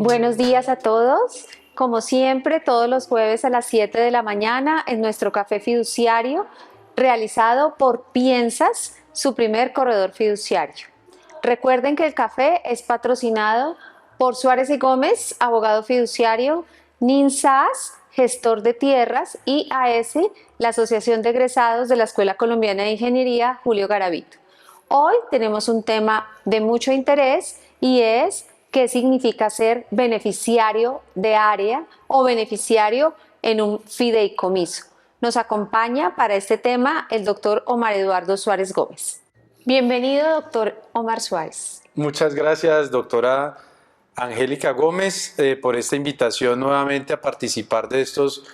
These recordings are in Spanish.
Buenos días a todos. Como siempre, todos los jueves a las 7 de la mañana en nuestro café fiduciario, realizado por Piensas, su primer corredor fiduciario. Recuerden que el café es patrocinado por Suárez y Gómez, abogado fiduciario, NINSAS, gestor de tierras, y AS, la Asociación de Egresados de la Escuela Colombiana de Ingeniería Julio Garavito. Hoy tenemos un tema de mucho interés y es qué significa ser beneficiario de área o beneficiario en un fideicomiso. Nos acompaña para este tema el doctor Omar Eduardo Suárez Gómez. Bienvenido, doctor Omar Suárez. Muchas gracias, doctora Angélica Gómez, por esta invitación nuevamente a participar de estos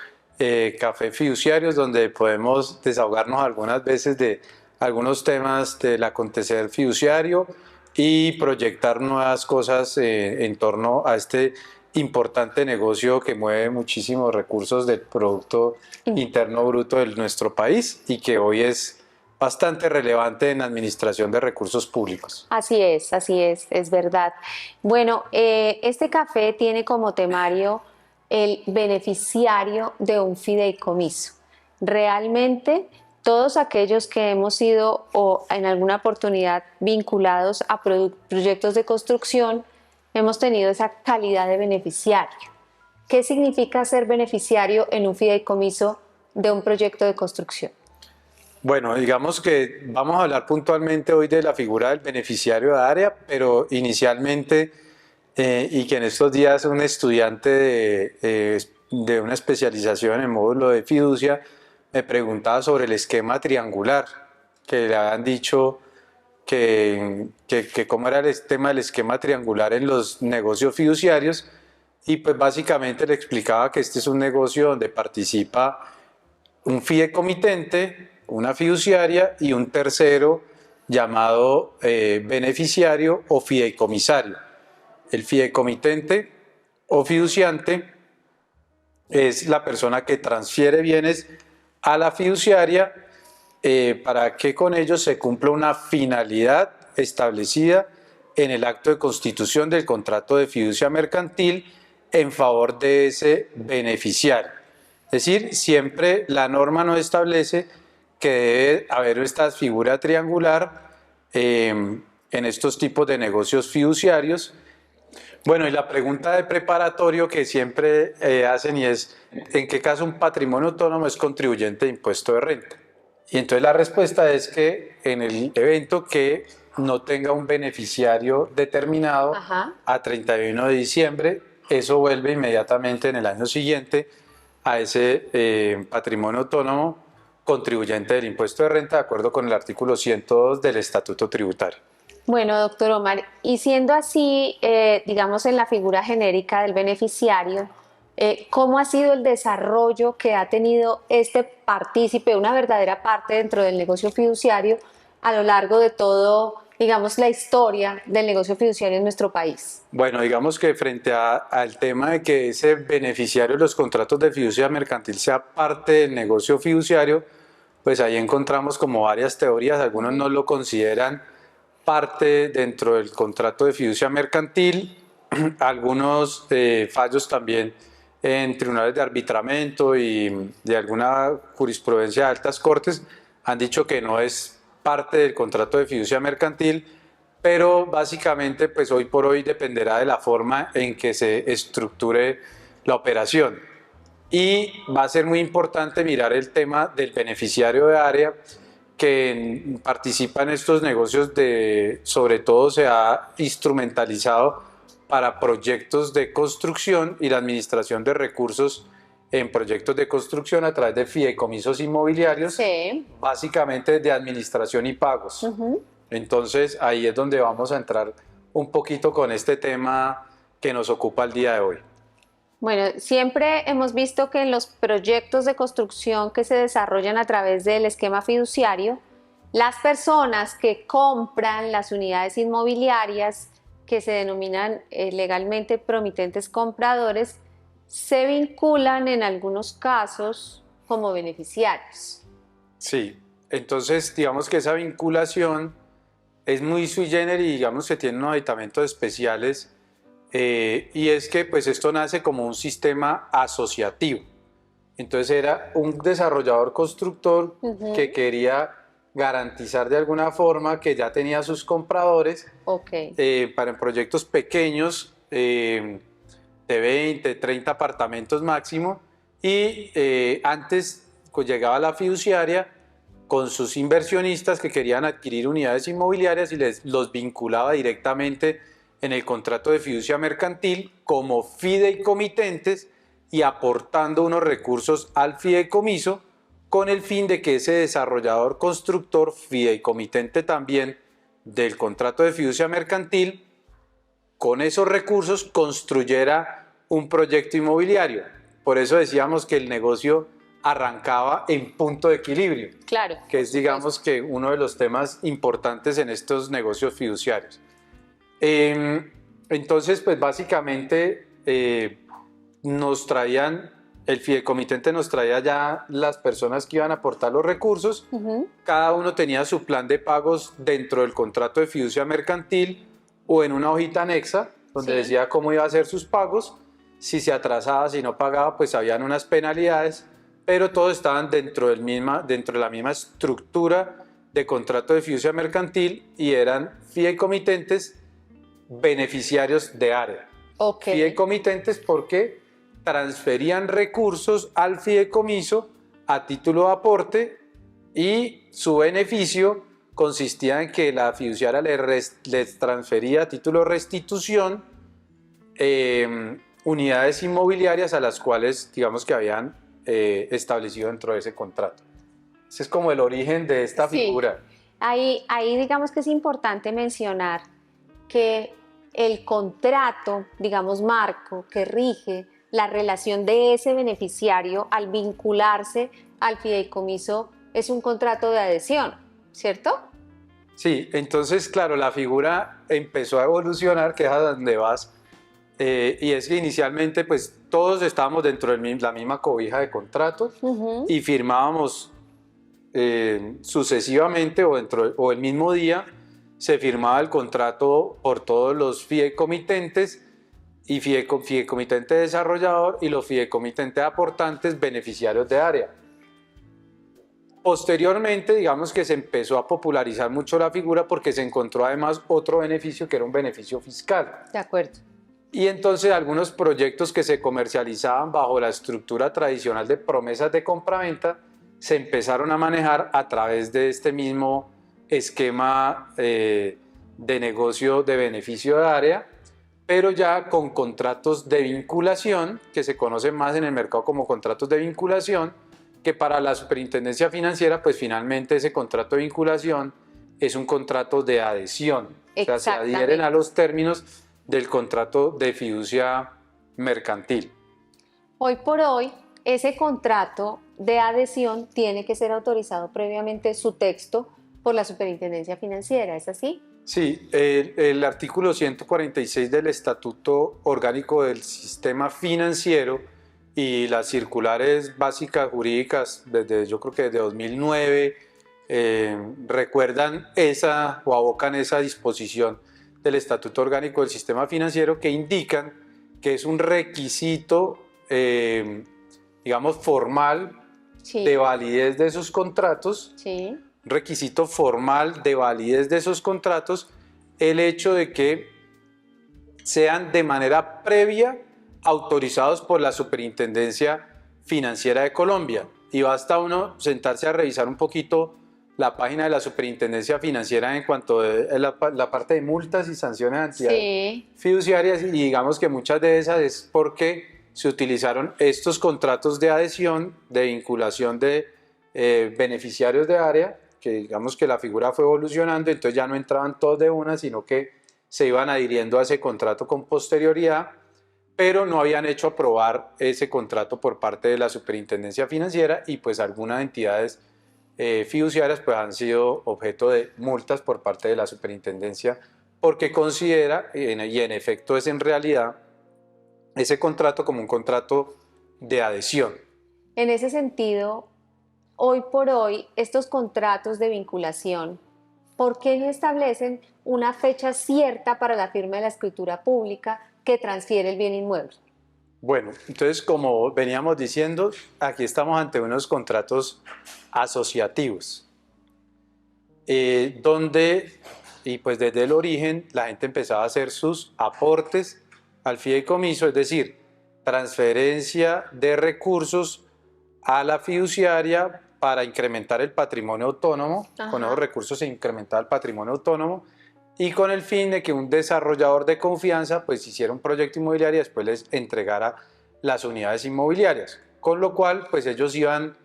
cafés fiduciarios, donde podemos desahogarnos algunas veces de algunos temas del acontecer fiduciario y proyectar nuevas cosas en torno a este importante negocio que mueve muchísimos recursos del Producto Interno Bruto de nuestro país y que hoy es bastante relevante en la administración de recursos públicos. Así es verdad. Bueno, este café tiene como temario el beneficiario de un fideicomiso. Realmente, todos aquellos que hemos sido o en alguna oportunidad vinculados a proyectos de construcción, hemos tenido esa calidad de beneficiario. ¿Qué significa ser beneficiario en un fideicomiso de un proyecto de construcción? Bueno, digamos que vamos a hablar puntualmente hoy de la figura del beneficiario de área, pero inicialmente, y que en estos días un estudiante de una especialización en el módulo de fiducia me preguntaba sobre el esquema triangular, que le habían dicho que cómo era el tema del esquema triangular en los negocios fiduciarios, y pues básicamente le explicaba que este es un negocio donde participa un fideicomitente, una fiduciaria y un tercero llamado beneficiario o fideicomisario. El fideicomitente o fiduciante es la persona que transfiere bienes a la fiduciaria para que con ellos se cumpla una finalidad establecida en el acto de constitución del contrato de fiducia mercantil en favor de ese beneficiario. Es decir, siempre la norma nos establece que debe haber esta figura triangular en estos tipos de negocios fiduciarios. Bueno, y la pregunta de preparatorio que siempre hacen y es, ¿en qué caso un patrimonio autónomo es contribuyente de impuesto de renta? Y entonces la respuesta es que en el evento que no tenga un beneficiario determinado a 31 de diciembre, eso vuelve inmediatamente en el año siguiente a ese patrimonio autónomo contribuyente del impuesto de renta, de acuerdo con el artículo 102 del Estatuto Tributario. Bueno, doctor Omar, y siendo así, digamos en la figura genérica del beneficiario, ¿cómo ha sido el desarrollo que ha tenido este partícipe, una verdadera parte dentro del negocio fiduciario, a lo largo de todo, digamos, la historia del negocio fiduciario en nuestro país? Bueno, digamos que frente al tema de que ese beneficiario de los contratos de fiducia mercantil sea parte del negocio fiduciario, pues ahí encontramos como varias teorías, algunos no lo consideran parte dentro del contrato de fiducia mercantil, algunos fallos también en tribunales de arbitramiento y de alguna jurisprudencia de altas cortes han dicho que no es parte del contrato de fiducia mercantil, pero básicamente pues hoy por hoy dependerá de la forma en que se estructure la operación. Y va a ser muy importante mirar el tema del beneficiario de área que participa en estos negocios, sobre todo se ha instrumentalizado para proyectos de construcción y la administración de recursos en proyectos de construcción a través de fideicomisos inmobiliarios, sí, básicamente de administración y pagos. Entonces ahí es donde vamos a entrar un poquito con este tema que nos ocupa el día de hoy. Bueno, siempre hemos visto que en los proyectos de construcción que se desarrollan a través del esquema fiduciario, las personas que compran las unidades inmobiliarias, que se denominan legalmente promitentes compradores, se vinculan en algunos casos como beneficiarios. Sí, entonces digamos que esa vinculación es muy sui generis y digamos que tiene unos aditamentos especiales y es que pues esto nace como un sistema asociativo. Entonces era un desarrollador constructor que quería garantizar de alguna forma que ya tenía sus compradores para proyectos pequeños de 20, 30 apartamentos máximo, y antes pues, llegaba la fiduciaria con sus inversionistas que querían adquirir unidades inmobiliarias y los vinculaba directamente en el contrato de fiducia mercantil como fideicomitentes y aportando unos recursos al fideicomiso con el fin de que ese desarrollador constructor, fideicomitente también del contrato de fiducia mercantil, con esos recursos construyera un proyecto inmobiliario. Por eso decíamos que el negocio arrancaba en punto de equilibrio, claro, que es, digamos, que uno de los temas importantes en estos negocios fiduciarios. Entonces, pues básicamente nos traían, el fideicomitente nos traía ya las personas que iban a aportar los recursos, cada uno tenía su plan de pagos dentro del contrato de fiducia mercantil o en una hojita anexa donde decía cómo iba a hacer sus pagos, si se atrasaba, si no pagaba, pues habían unas penalidades, pero todos estaban dentro de la misma estructura de contrato de fiducia mercantil y eran fideicomitentes beneficiarios de área. Fideicomitentes porque transferían recursos al fideicomiso a título de aporte y su beneficio consistía en que la fiduciaria les transfería a título de restitución unidades inmobiliarias a las cuales, digamos, que habían establecido dentro de ese contrato. Ese es como el origen de esta figura. Ahí digamos que es importante mencionar que el contrato, digamos, marco que rige la relación de ese beneficiario al vincularse al fideicomiso es un contrato de adhesión, ¿cierto? Sí, entonces, claro, la figura empezó a evolucionar, que es a donde vas, y es que inicialmente pues todos estábamos dentro de la misma cobija de contratos y firmábamos sucesivamente o el mismo día se firmaba el contrato por todos los fideicomitentes y fideicomitente desarrollador y los fideicomitentes aportantes beneficiarios de área. Posteriormente, digamos que se empezó a popularizar mucho la figura porque se encontró además otro beneficio que era un beneficio fiscal. De acuerdo. Y entonces algunos proyectos que se comercializaban bajo la estructura tradicional de promesas de compraventa se empezaron a manejar a través de este mismo esquema de negocio de beneficio de área, pero ya con contratos de vinculación, que se conocen más en el mercado como contratos de vinculación, que para la superintendencia financiera, pues finalmente ese contrato de vinculación es un contrato de adhesión, o sea, se adhieren a los términos del contrato de fiducia mercantil. Hoy por hoy, ese contrato de adhesión tiene que ser autorizado previamente su texto por la superintendencia financiera, ¿es así? Sí, el artículo 146 del Estatuto Orgánico del Sistema Financiero y las circulares básicas jurídicas desde, yo creo que desde 2009, recuerdan esa o abocan esa disposición del Estatuto Orgánico del Sistema Financiero que indican que es un requisito, digamos, formal de validez de esos contratos, requisito formal de validez de esos contratos, el hecho de que sean de manera previa autorizados por la Superintendencia Financiera de Colombia. Y basta uno sentarse a revisar un poquito la página de la Superintendencia Financiera en cuanto a la parte de multas y sanciones de entidades fiduciarias, y digamos que muchas de esas es porque se utilizaron estos contratos de adhesión, de vinculación de beneficiarios de área, que digamos que la figura fue evolucionando, entonces ya no entraban todos de una, sino que se iban adhiriendo a ese contrato con posterioridad, pero no habían hecho aprobar ese contrato por parte de la Superintendencia Financiera y pues algunas entidades fiduciarias pues han sido objeto de multas por parte de la Superintendencia porque considera, y en efecto es en realidad, ese contrato como un contrato de adhesión. En ese sentido, hoy por hoy, estos contratos de vinculación, ¿por qué no establecen una fecha cierta para la firma de la escritura pública que transfiere el bien inmueble. Bueno, entonces como veníamos diciendo, aquí estamos ante unos contratos asociativos, donde, y pues desde el origen, la gente empezaba a hacer sus aportes al fideicomiso, es decir, transferencia de recursos a la fiduciaria para incrementar el patrimonio autónomo. Ajá. Con esos recursos se incrementaba el patrimonio autónomo y con el fin de que un desarrollador de confianza pues hiciera un proyecto inmobiliario y después les entregara las unidades inmobiliarias, con lo cual pues ellos iban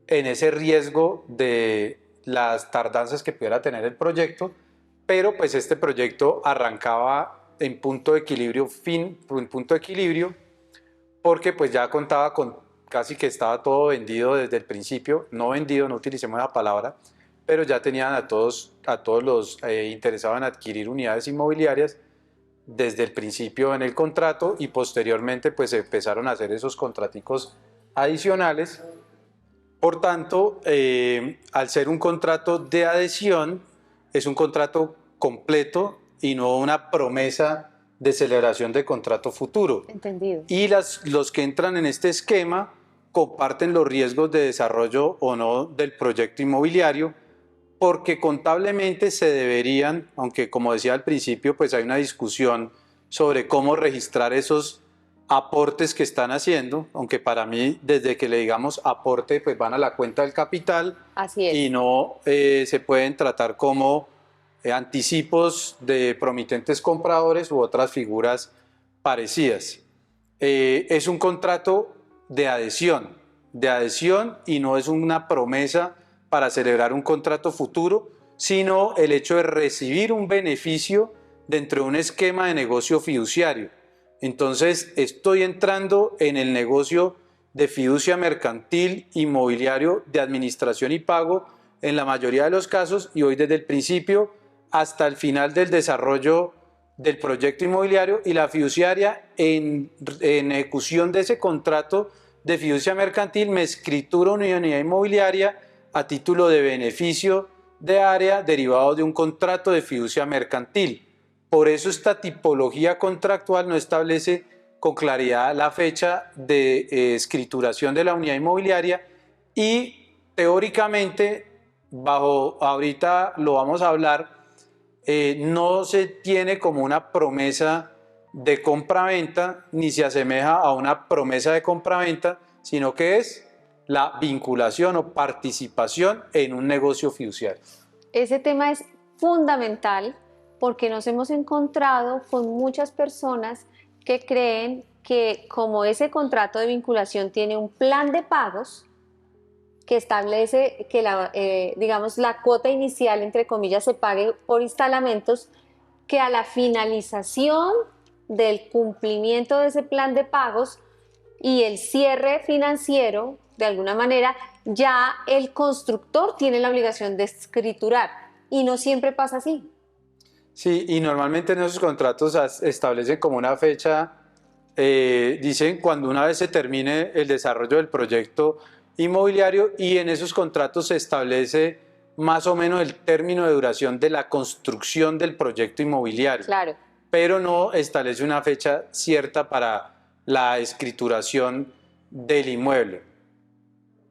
en ese riesgo de las tardanzas que pudiera tener el proyecto, pero pues este proyecto arrancaba en punto de equilibrio, porque pues ya contaba con casi que estaba todo vendido desde el principio, no vendido, no utilicemos la palabra, pero ya tenían a todos los interesados en adquirir unidades inmobiliarias desde el principio en el contrato y posteriormente pues se empezaron a hacer esos contraticos adicionales. Por tanto, al ser un contrato de adhesión, es un contrato completo y no una promesa de celebración de contrato futuro. Entendido. Y los que entran en este esquema comparten los riesgos de desarrollo o no del proyecto inmobiliario, porque contablemente se deberían, aunque como decía al principio, pues hay una discusión sobre cómo registrar esos aportes que están haciendo, aunque para mí desde que le digamos aporte pues van a la cuenta del capital. Así es. Y no se pueden tratar como anticipos de promitentes compradores u otras figuras parecidas. Es un contrato de adhesión y no es una promesa para celebrar un contrato futuro, sino el hecho de recibir un beneficio dentro de un esquema de negocio fiduciario. Entonces estoy entrando en el negocio de fiducia mercantil, inmobiliario, de administración y pago en la mayoría de los casos, y hoy desde el principio hasta el final del desarrollo del proyecto inmobiliario, y la fiduciaria en ejecución de ese contrato de fiducia mercantil me escritura una unidad inmobiliaria a título de beneficio de área derivado de un contrato de fiducia mercantil. Por eso esta tipología contractual no establece con claridad la fecha de escrituración de la unidad inmobiliaria y teóricamente, ahorita lo vamos a hablar, no se tiene como una promesa de compraventa ni se asemeja a una promesa de compraventa, sino que es la vinculación o participación en un negocio fiduciario. Ese tema es fundamental porque nos hemos encontrado con muchas personas que creen que como ese contrato de vinculación tiene un plan de pagos que establece que digamos, la cuota inicial, entre comillas, se pague por instalamentos, que a la finalización del cumplimiento de ese plan de pagos y el cierre financiero, de alguna manera, ya el constructor tiene la obligación de escriturar, y no siempre pasa así. Sí, y normalmente en esos contratos establecen como una fecha, dicen cuando una vez se termine el desarrollo del proyecto inmobiliario, y en esos contratos se establece más o menos el término de duración de la construcción del proyecto inmobiliario. Claro. Pero no establece una fecha cierta para la escrituración del inmueble.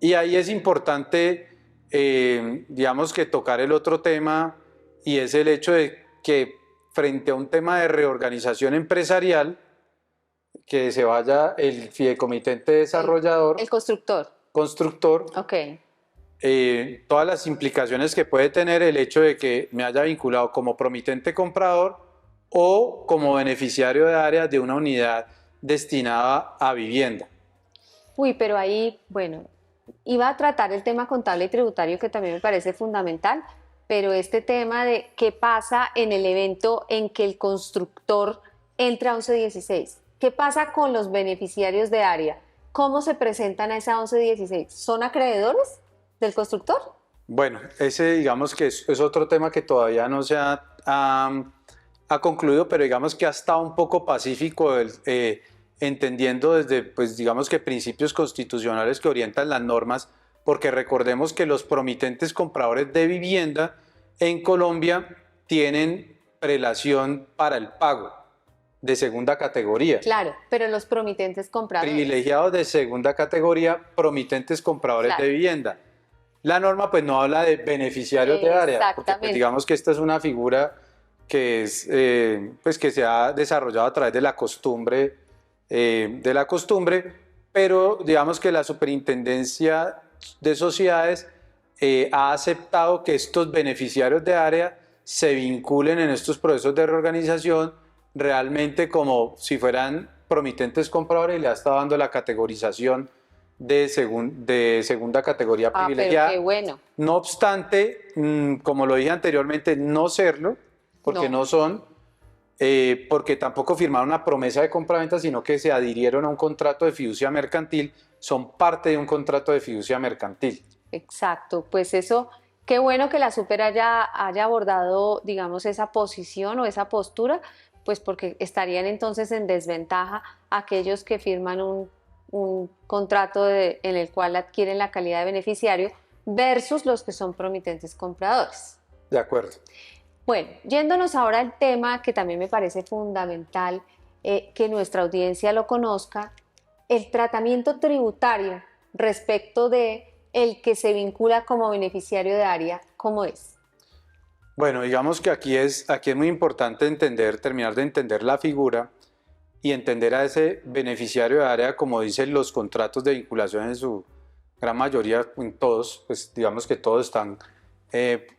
Y ahí es importante, digamos que tocar el otro tema, y es el hecho de que frente a un tema de reorganización empresarial, que se vaya el fideicomitente desarrollador, el constructor, okay. Todas las implicaciones que puede tener el hecho de que me haya vinculado como promitente comprador o como beneficiario de área de una unidad destinada a vivienda. Uy, pero ahí, bueno, iba a tratar el tema contable y tributario, que también me parece fundamental, pero este tema de qué pasa en el evento en que el constructor entra a 1116, ¿qué pasa con los beneficiarios de área? ¿Cómo se presentan a esa 1116? ¿Son acreedores del constructor? Bueno, ese digamos que es otro tema que todavía no se ha concluido, pero digamos que ha estado un poco pacífico, entendiendo desde, pues digamos que principios constitucionales que orientan las normas, porque recordemos que los promitentes compradores de vivienda en Colombia tienen prelación para el pago. de segunda categoría. Claro, pero los promitentes compradores. Privilegiados de segunda categoría, promitentes compradores Claro. de vivienda. La norma pues no habla de beneficiarios de área, porque pues, Exactamente. digamos que esta es una figura que es pues que se ha desarrollado a través de la costumbre, pero digamos que la Superintendencia de Sociedades ha aceptado que estos beneficiarios de área se vinculen en estos procesos de reorganización realmente como si fueran promitentes compradores y le ha estado dando la categorización de segunda categoría privilegiada. Pero qué bueno. No obstante, como lo dije anteriormente, no serlo, porque no son, porque tampoco firmaron una promesa de compraventa, sino que se adhirieron a un contrato de fiducia mercantil, son parte de un contrato de fiducia mercantil. Exacto, pues eso, qué bueno que la Super haya abordado, digamos, esa posición o esa postura, pues porque estarían entonces en desventaja aquellos que firman un contrato en el cual adquieren la calidad de beneficiario versus los que son promitentes compradores. De acuerdo. Bueno, yéndonos ahora al tema que también me parece fundamental que nuestra audiencia lo conozca, el tratamiento tributario respecto de el que se vincula como beneficiario de área, ¿cómo es? Bueno, digamos que aquí es muy importante terminar de entender la figura y entender a ese beneficiario de área, como dicen los contratos de vinculación en su gran mayoría, en todos, pues digamos que todos están,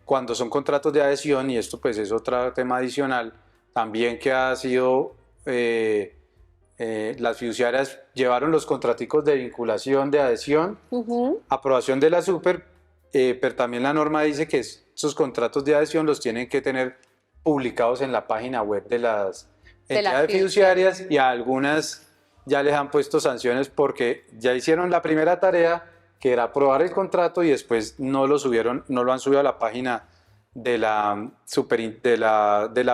cuando son contratos de adhesión, y esto pues es otro tema adicional, también que ha sido, las fiduciarias llevaron los contraticos de vinculación, de adhesión, aprobación de la Super, pero también la norma dice que esos contratos de adhesión los tienen que tener publicados en la página web de las entidades fiduciarias, y a algunas ya les han puesto sanciones porque ya hicieron la primera tarea, que era aprobar el contrato, y después no lo han subido a la página de la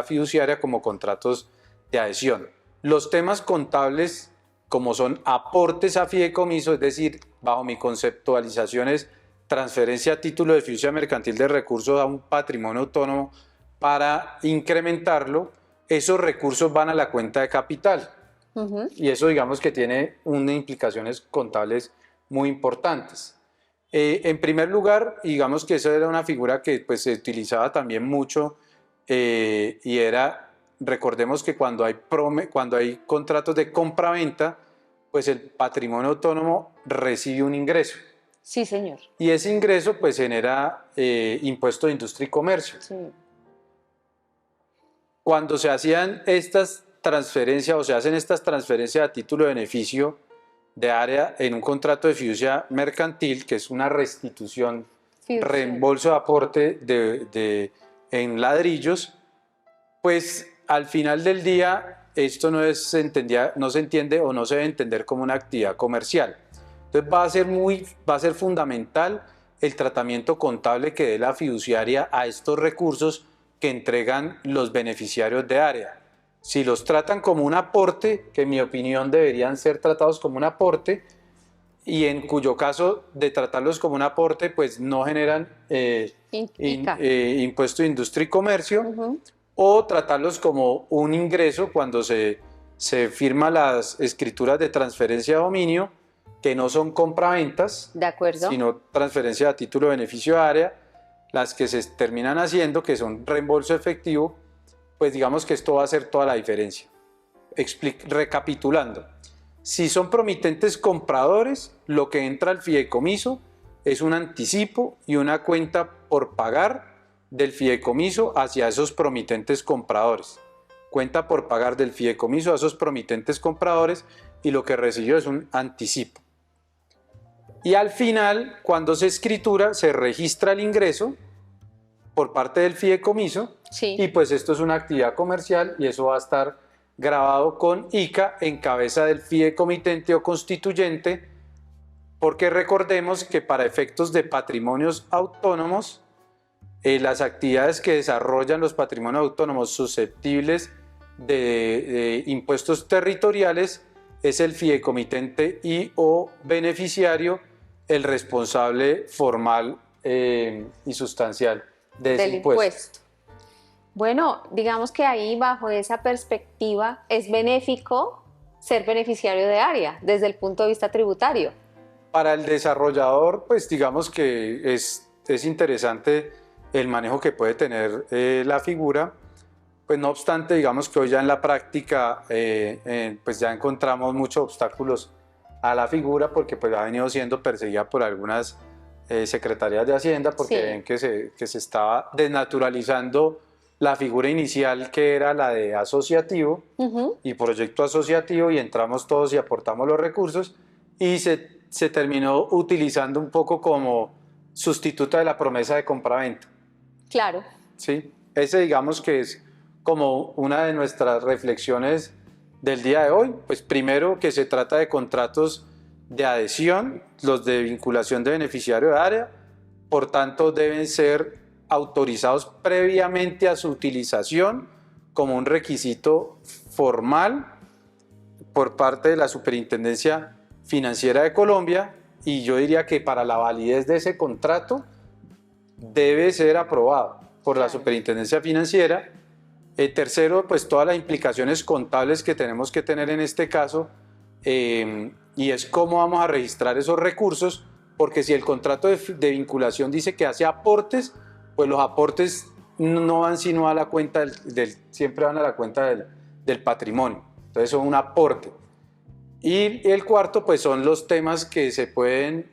fiduciaria como contratos de adhesión. Los temas contables, como son aportes a fideicomiso, es decir, bajo mi conceptualización es transferencia a título de fiducia mercantil de recursos a un patrimonio autónomo para incrementarlo, esos recursos van a la cuenta de capital. Y eso digamos que tiene unas implicaciones contables muy importantes. En primer lugar, digamos que esa era una figura que pues, se utilizaba también mucho y era, recordemos que cuando hay contratos de compra-venta, pues el patrimonio autónomo recibe un ingreso. Sí, señor. Y ese ingreso pues genera impuesto de industria y comercio. Sí. Cuando se hacían estas transferencias o se hacen estas transferencias a título de beneficio de área en un contrato de fiducia mercantil, que es una restitución, reembolso de aporte en ladrillos, pues al final del día esto no se entiende o no se debe entender como una actividad comercial. Entonces va a ser fundamental el tratamiento contable que dé la fiduciaria a estos recursos que entregan los beneficiarios de área. Si los tratan como un aporte, que en mi opinión deberían ser tratados como un aporte, y en cuyo caso de tratarlos como un aporte, pues no generan impuesto de industria y comercio, o tratarlos como un ingreso cuando se firman las escrituras de transferencia de dominio, que no son compraventas, sino transferencia a título de beneficio de área, las que se terminan haciendo, que son reembolso efectivo, pues digamos que esto va a hacer toda la diferencia. Recapitulando, si son promitentes compradores, lo que entra al fideicomiso es un anticipo y una cuenta por pagar del fideicomiso hacia esos promitentes compradores. Cuenta por pagar del fideicomiso a esos promitentes compradores, y lo que recibió es un anticipo. Y al final, cuando se escritura, se registra el ingreso por parte del fideicomiso, y pues esto es una actividad comercial y eso va a estar grabado con ICA en cabeza del fideicomitente o constituyente, porque recordemos que para efectos de patrimonios autónomos, las actividades que desarrollan los patrimonios autónomos susceptibles de impuestos territoriales es el fideicomitente y o beneficiario el responsable formal y sustancial de ese impuesto. Bueno, digamos que ahí bajo esa perspectiva es benéfico ser beneficiario de área desde el punto de vista tributario. Para el desarrollador, pues digamos que es interesante el manejo que puede tener la figura, pues no obstante, digamos que hoy ya en la práctica pues ya encontramos muchos obstáculos a la figura porque pues ha venido siendo perseguida por algunas secretarías de Hacienda porque Sí. ven que se estaba desnaturalizando la figura inicial que era la de asociativo Ujú. y proyecto asociativo y entramos todos y aportamos los recursos y se terminó utilizando un poco como sustituto de la promesa de compraventa. Claro. ¿Sí? Ese digamos que es como una de nuestras reflexiones del día de hoy. Pues primero que se trata de contratos de adhesión, los de vinculación de beneficiario de área, por tanto deben ser autorizados previamente a su utilización como un requisito formal por parte de la Superintendencia Financiera de Colombia y yo diría que para la validez de ese contrato debe ser aprobado por la Superintendencia Financiera. Tercero, pues todas las implicaciones contables que tenemos que tener en este caso y es cómo vamos a registrar esos recursos, porque si el contrato de vinculación dice que hace aportes, pues los aportes no van sino a la cuenta siempre van a la cuenta del patrimonio, entonces son un aporte. Y el cuarto, pues son los temas que se pueden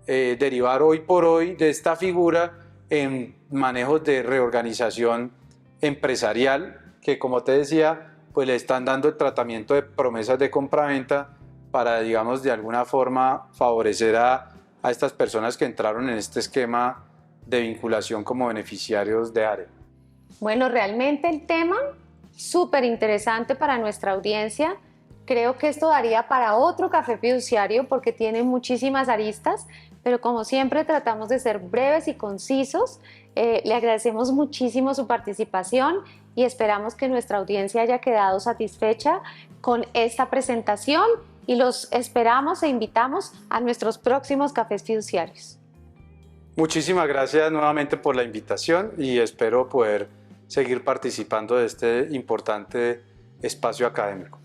derivar hoy por hoy de esta figura en manejos de reorganización empresarial, que como te decía, pues le están dando el tratamiento de promesas de compraventa para, digamos, de alguna forma favorecer a estas personas que entraron en este esquema de vinculación como beneficiarios de área. Bueno, realmente el tema súper interesante para nuestra audiencia. Creo que esto daría para otro café fiduciario porque tiene muchísimas aristas, pero como siempre tratamos de ser breves y concisos. Le agradecemos muchísimo su participación y esperamos que nuestra audiencia haya quedado satisfecha con esta presentación y los esperamos e invitamos a nuestros próximos cafés fiduciarios. Muchísimas gracias nuevamente por la invitación y espero poder seguir participando de este importante espacio académico.